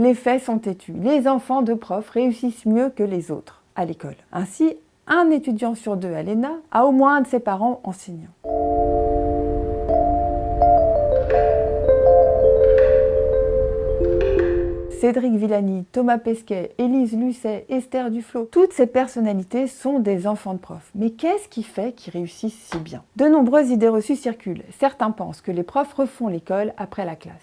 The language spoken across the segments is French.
Les faits sont têtus. Les enfants de profs réussissent mieux que les autres à l'école. Ainsi, un étudiant sur deux à l'ENA a au moins un de ses parents enseignant. Cédric Villani, Thomas Pesquet, Élise Lucet, Esther Duflo, toutes ces personnalités sont des enfants de profs. Mais qu'est-ce qui fait qu'ils réussissent si bien? De nombreuses idées reçues circulent. Certains pensent que les profs refont l'école après la classe.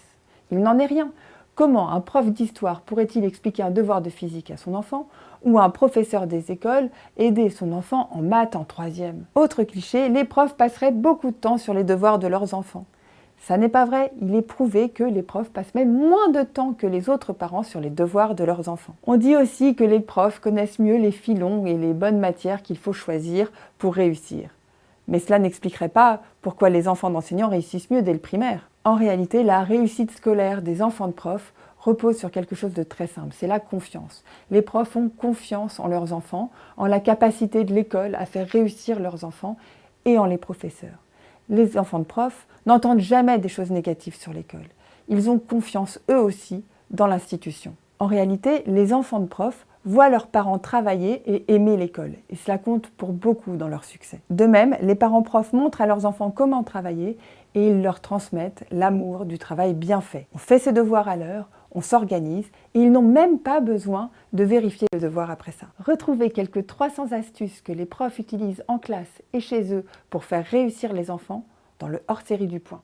Il n'en est rien. Comment un prof d'histoire pourrait-il expliquer un devoir de physique à son enfant ou un professeur des écoles aider son enfant en maths en 3e? Autre cliché, les profs passeraient beaucoup de temps sur les devoirs de leurs enfants. Ça n'est pas vrai, il est prouvé que les profs passent même moins de temps que les autres parents sur les devoirs de leurs enfants. On dit aussi que les profs connaissent mieux les filons et les bonnes matières qu'il faut choisir pour réussir. Mais cela n'expliquerait pas pourquoi les enfants d'enseignants réussissent mieux dès le primaire. En réalité, la réussite scolaire des enfants de profs repose sur quelque chose de très simple, c'est la confiance. Les profs ont confiance en leurs enfants, en la capacité de l'école à faire réussir leurs enfants et en les professeurs. Les enfants de profs n'entendent jamais des choses négatives sur l'école. Ils ont confiance eux aussi dans l'institution. En réalité, les enfants de profs voient leurs parents travailler et aimer l'école. Et cela compte pour beaucoup dans leur succès. De même, les parents profs montrent à leurs enfants comment travailler et ils leur transmettent l'amour du travail bien fait. On fait ses devoirs à l'heure, on s'organise et ils n'ont même pas besoin de vérifier le devoir après ça. Retrouvez quelques 300 astuces que les profs utilisent en classe et chez eux pour faire réussir les enfants dans le hors-série du Point.